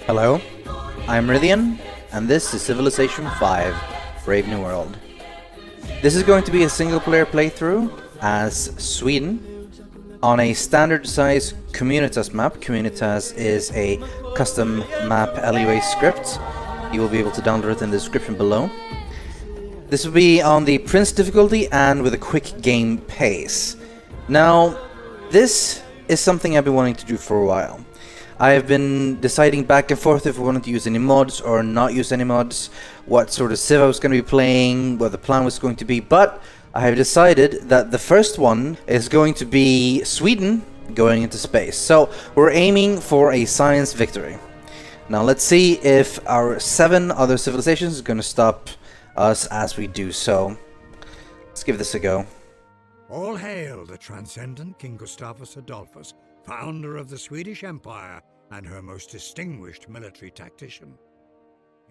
Hello, I'm Meridian, and this is Civilization 5, Brave New World. This is going to be a single-player playthrough as Sweden on a standard-size Communitas map. Communitas is a custom map LUA script. You will be able to download it in the description below. This will be on the Prince difficulty and with a quick game pace. Now, this is something I've been wanting to do for a while. I have been deciding back and forth if I wanted to use any mods or not use any mods, what sort of civ I was going to be playing, what the plan was going to be, but I have decided that the first one is going to be Sweden going into space. So we're aiming for a science victory. Now let's see if our 7 other civilizations is going to stop us as we do so. Let's give this a go. All hail the transcendent King Gustavus Adolphus, founder of the Swedish Empire and her most distinguished military tactician.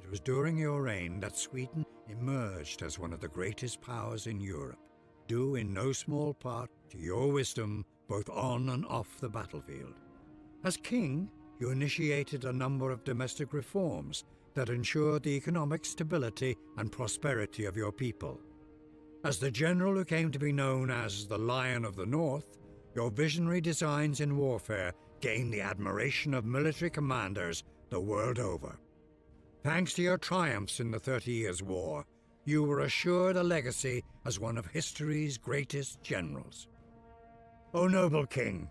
It was during your reign that Sweden emerged as one of the greatest powers in Europe, due in no small part to your wisdom both on and off the battlefield. As king, you initiated a number of domestic reforms that ensured the economic stability and prosperity of your people. As the general who came to be known as the Lion of the North, your visionary designs in warfare gained the admiration of military commanders the world over. Thanks to your triumphs in the 30 Years' War, you were assured a legacy as one of history's greatest generals. O noble king,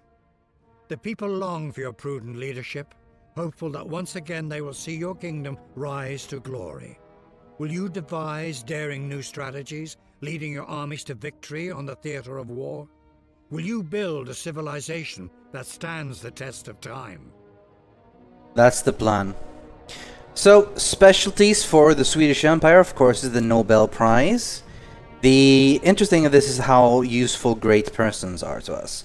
the people long for your prudent leadership, hopeful that once again they will see your kingdom rise to glory. Will you devise daring new strategies, leading your armies to victory on the theater of war? Will you build a civilization that stands the test of time? That's the plan. So, specialties for the Swedish Empire, of course, is the Nobel Prize. The interesting of this is how useful great persons are to us.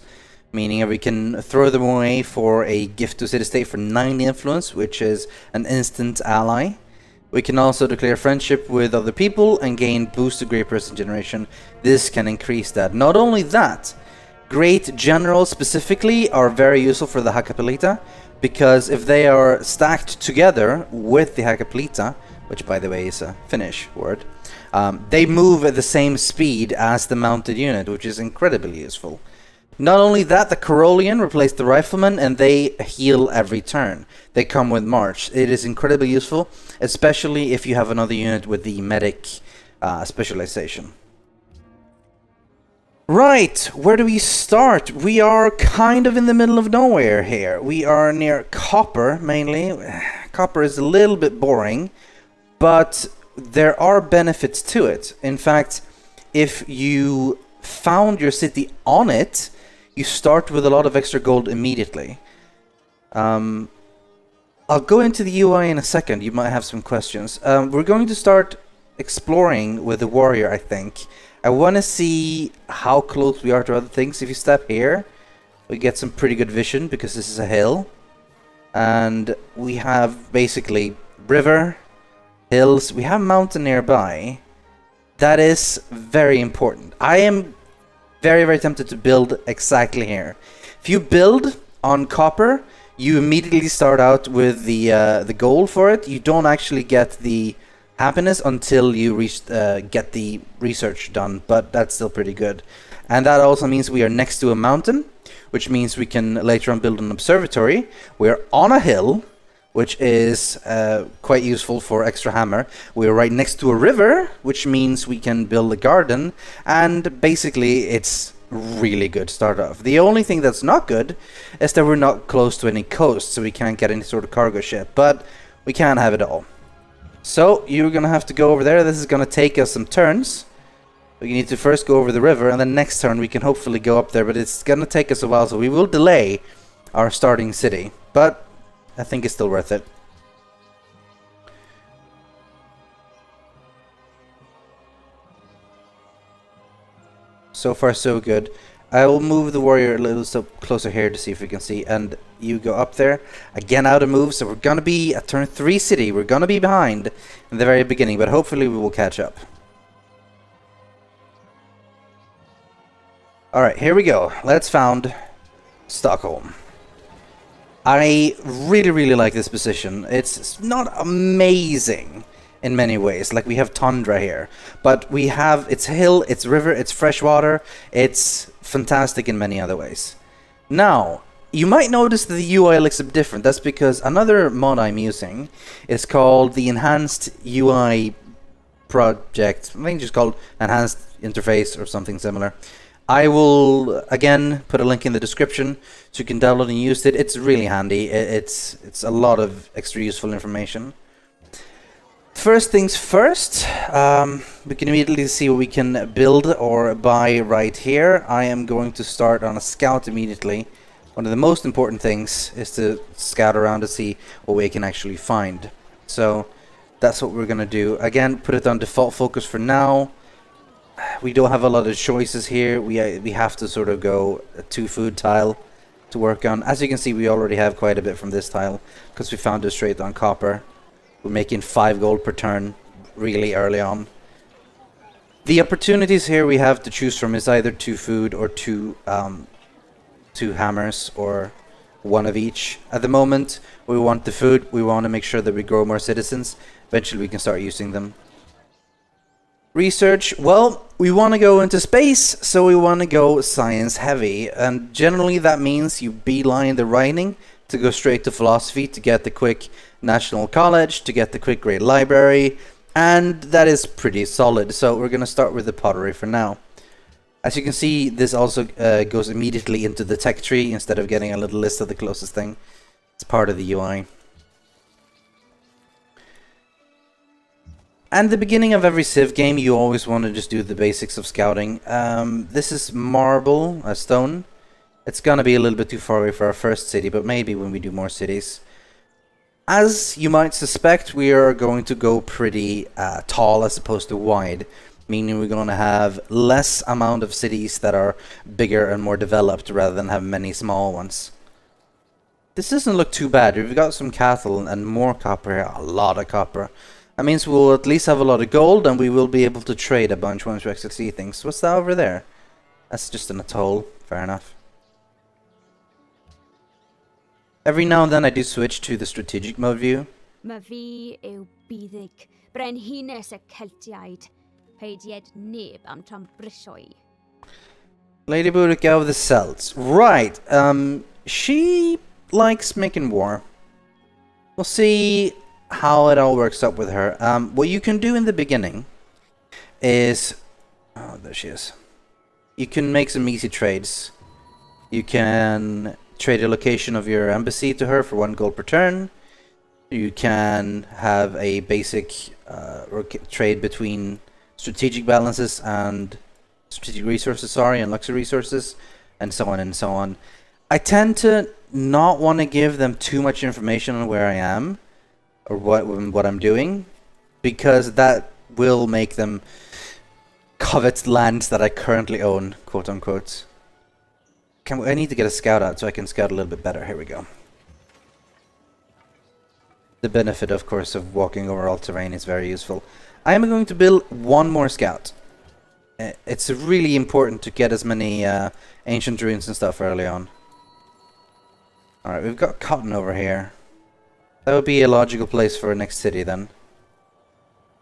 Meaning that we can throw them away for a gift to city-state for 90 influence, which is an instant ally. We can also declare friendship with other people and gain boost to great person generation. This can increase that. Not only that, great generals specifically are very useful for the Hakkapeliitta, because if they are stacked together with the Hakkapeliitta, which by the way is a Finnish word, they move at the same speed as the mounted unit, which is incredibly useful. Not only that, the Karolian replace the riflemen and they heal every turn. They come with March. It is incredibly useful, especially if you have another unit with the medic specialization. Right, where do we start? We are kind of in the middle of nowhere here. We are near copper, mainly. Copper is a little bit boring, but there are benefits to it. In fact, if you found your city on it, you start with a lot of extra gold immediately. I'll go into the UI in a second. You might have some questions. We're going to start exploring with the warrior, I think. I want to see how close we are to other things. If you step here, we get some pretty good vision because this is a hill. And we have basically river, hills. We have mountain nearby. That is very important. I am very, very tempted to build exactly here. If you build on copper, you immediately start out with the gold for it. You don't actually get the happiness until you get the research done, but that's still pretty good. And that also means we are next to a mountain, which means we can later on build an observatory. We're on a hill, which is quite useful for extra hammer. We're right next to a river, which means we can build a garden, and basically it's really good start off. The only thing that's not good is that we're not close to any coast, so we can't get any sort of cargo ship, but we can't have it all. So you're gonna have to go over there. This is gonna take us some turns. We need to first go over the river, and then next turn we can hopefully go up there, but it's gonna take us a while, so we will delay our starting city, but I think it's still worth it. So far so good. I will move the warrior a little so closer here to see if we can see, and you go up there. Again out of move, so we're gonna be at turn 3 city. We're gonna be behind in the very beginning, but hopefully we will catch up. Alright, here we go. Let's found Stockholm. I really, really like this position. It's not amazing in many ways. Like, we have tundra here, but we have, it's hill, it's river, it's freshwater. It's fantastic in many other ways. Now, you might notice that the UI looks a bit different. That's because another mod I'm using is called the Enhanced UI Project. I think it's just called Enhanced Interface or something similar. I will, again, put a link in the description so you can download and use it. It's really handy. It's a lot of extra useful information. First things first, we can immediately see what we can build or buy right here. I am going to start on a scout immediately. One of the most important things is to scout around to see what we can actually find. So that's what we're going to do. Again, put it on default focus for now. We don't have a lot of choices here. We have to sort of go a 2 food tile to work on. As you can see, we already have quite a bit from this tile because we found it straight on copper. We're making 5 gold per turn really early on. The opportunities here we have to choose from is either 2 food or 2 hammers, or 1 of each. At the moment, we want the food. We want to make sure that we grow more citizens. Eventually, we can start using them. Research, well, we want to go into space, so we want to go science heavy, and generally that means you beeline the writing to go straight to philosophy to get the quick national college, to get the quick grade library, and that is pretty solid. So we're going to start with the pottery for now. As you can see, this also goes immediately into the tech tree instead of getting a little list of the closest thing. It's part of the UI. And the beginning of every Civ game, you always want to just do the basics of scouting. This is marble, stone. It's gonna be a little bit too far away for our first city, but maybe when we do more cities. As you might suspect, we are going to go pretty tall as opposed to wide, meaning we're going to have less amount of cities that are bigger and more developed rather than have many small ones. This doesn't look too bad. We've got some cattle and more copper here, a lot of copper. That means we'll at least have a lot of gold, and we will be able to trade a bunch once we actually see things. What's that over there? That's just an atoll. Fair enough. Every now and then I do switch to the strategic mode view. Lady Boudica of the Celts. Right. She likes making war. We'll see how it all works up with her. What you can do in the beginning is... Oh, there she is. You can make some easy trades. You can trade a location of your embassy to her for 1 gold per turn. You can have a basic trade between strategic balances and strategic resources, and luxury resources, and so on and so on. I tend to not want to give them too much information on where I am or what I'm doing, because that will make them covet lands that I currently own, quote unquote. I need to get a scout out so I can scout a little bit better. Here we go. The benefit, of course, of walking over all terrain is very useful. I am going to build 1 more scout. It's really important to get as many ancient ruins and stuff early on. Alright, we've got cotton over here. That would be a logical place for a next city then.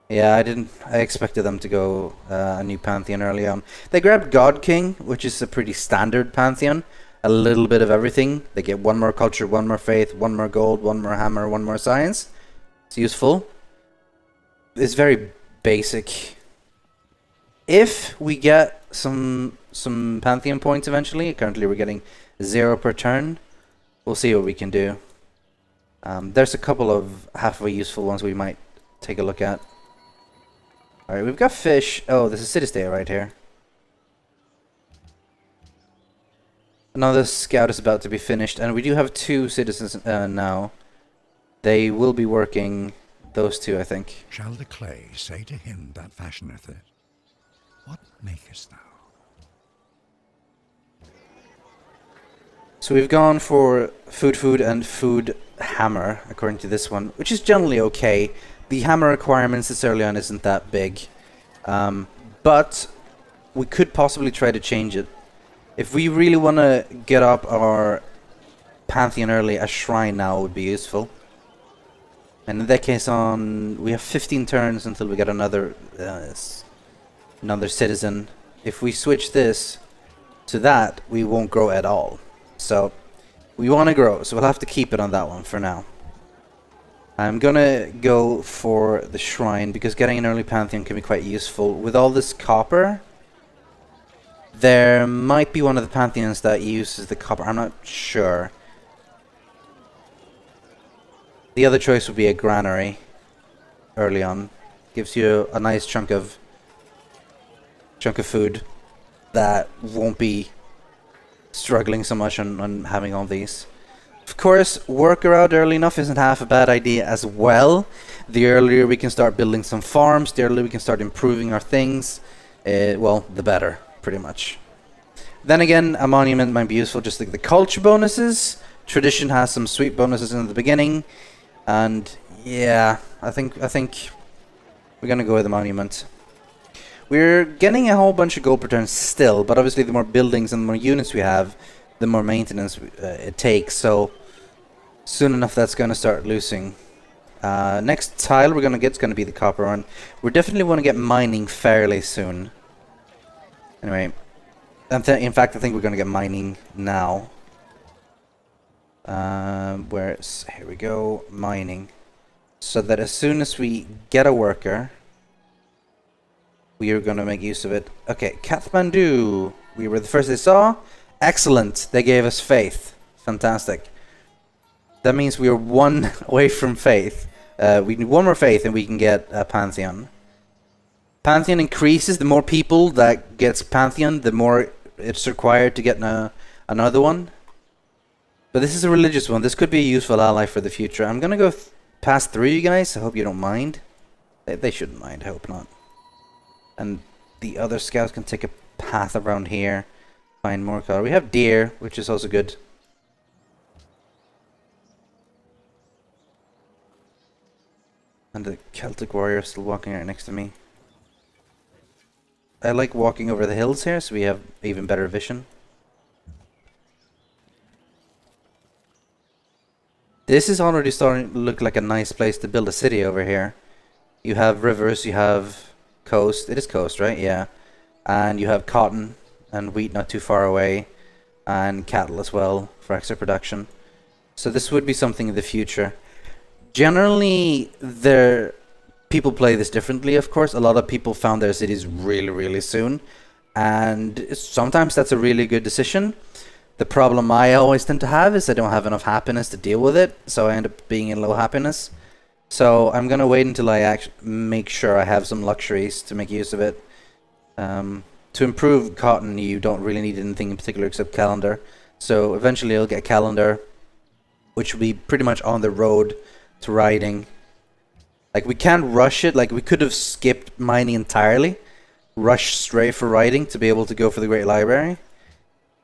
Yeah, I expected them to go a new pantheon early on. They grabbed God King, which is a pretty standard pantheon. A little bit of everything. They get 1 more culture, 1 more faith, 1 more gold, 1 more hammer, 1 more science. It's useful. It's very basic. If we get some pantheon points eventually, currently we're getting 0 per turn. We'll see what we can do. There's a couple of halfway useful ones we might take a look at. Alright, we've got fish. Oh, there's a city state right here. Another scout is about to be finished, and we do have 2 citizens now. They will be working, those 2, I think. Shall the clay say to him that fashioneth it, what makest thou? So we've gone for food, and food hammer, according to this one, which is generally okay. The hammer requirements this early on isn't that big. But we could possibly try to change it. If we really want to get up our Pantheon early, a shrine now would be useful. And in that case, we have 15 turns until we get another citizen. If we switch this to that, we won't grow at all. So we want to grow, so we'll have to keep it on that one for now. I'm gonna go for the shrine because getting an early Pantheon can be quite useful. With all this copper, there might be one of the Pantheons that uses the copper. I'm not sure. The other choice would be a granary early on. Gives you a nice chunk of food that won't be struggling so much on having all these. Of course, worker out early enough isn't half a bad idea as well. The earlier we can start building some farms, the earlier we can start improving our things, well, the better, pretty much. Then again, a monument might be useful, just like the culture bonuses. Tradition has some sweet bonuses in the beginning. And yeah, I think we're gonna go with the monument. We're getting a whole bunch of gold per turn still, but obviously the more buildings and the more units we have, the more maintenance it takes. So soon enough that's gonna start losing. Next tile we're gonna get is gonna be the copper one. We definitely want to get mining fairly soon. Anyway, in fact I think we're gonna get mining now. Here we go, mining. So that as soon as we get a worker, we are going to make use of it. Okay, Kathmandu. We were the first they saw. Excellent. They gave us faith. Fantastic. That means we are one away from faith. We need one more faith and we can get a Pantheon. Pantheon increases. The more people that gets Pantheon, the more it's required to get another one. But this is a religious one. This could be a useful ally for the future. I'm going to go pass through you guys. I hope you don't mind. They shouldn't mind. I hope not. And the other scouts can take a path around here. Find more color. We have deer, which is also good. And the Celtic warrior is still walking right next to me. I like walking over the hills here, so we have even better vision. This is already starting to look like a nice place to build a city over here. You have rivers, you have coast. It is coast, right? Yeah. And you have cotton and wheat not too far away. And cattle as well for extra production. So this would be something in the future. Generally, people play this differently, of course. A lot of people found their cities really, really soon. And sometimes that's a really good decision. The problem I always tend to have is I don't have enough happiness to deal with it, so I end up being in low happiness. So I'm gonna wait until I actually make sure I have some luxuries to make use of it. To improve cotton, you don't really need anything in particular except calendar. So eventually I'll get calendar, which will be pretty much on the road to riding. Like, we can't rush it. Like, we could have skipped mining entirely, rushed straight for riding to be able to go for the Great Library.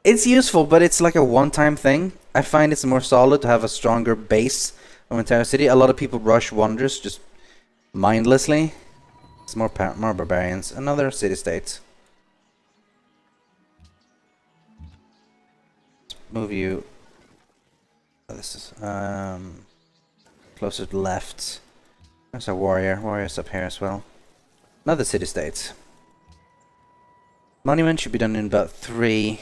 It's useful, but it's like a one-time thing. I find it's more solid to have a stronger base of entire city. A lot of people rush wonders just mindlessly. It's more barbarians. Another city-state. Let's move you. Oh, this is closer to the left. There's a warrior. Warrior's up here as well. Another city-state. Monument should be done in about 3.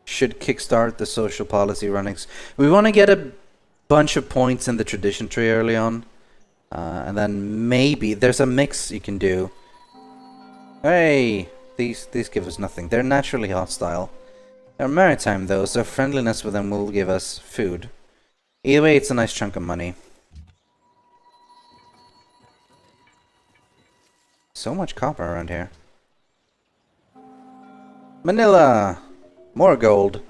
Should kickstart the social policy runnings. We want to get a bunch of points in the tradition tree early on. And then maybe there's a mix you can do. Hey! These give us nothing. They're naturally hostile. They're maritime though, so friendliness with them will give us food. Either way, it's a nice chunk of money. So much copper around here. Manila! More gold.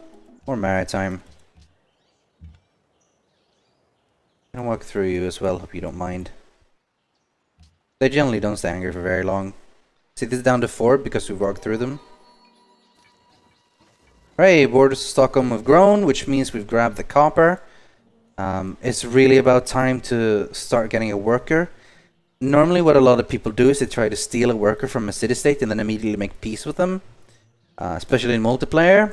More maritime. I'm gonna walk through you as well, hope you don't mind. They generally don't stay angry for very long. See, this is down to 4 because we've walked through them. Hooray, borders of Stockholm have grown, which means we've grabbed the copper. It's really about time to start getting a worker. Normally what a lot of people do is they try to steal a worker from a city-state and then immediately make peace with them. Especially in multiplayer.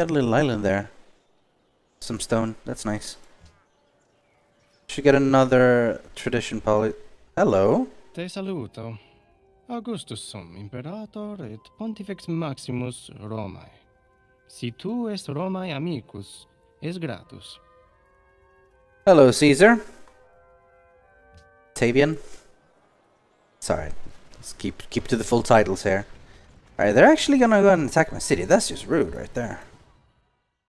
got a little island there. Some stone. That's nice. Should get another tradition poly. Hello. Te saluto. Augustus sum, imperator et pontifex maximus Romae. Si tu est Romae amicus, es gratus. Hello, Caesar. Tavian. Sorry. Let's keep to the full titles here. Alright, they're actually gonna go and attack my city. That's just rude right there.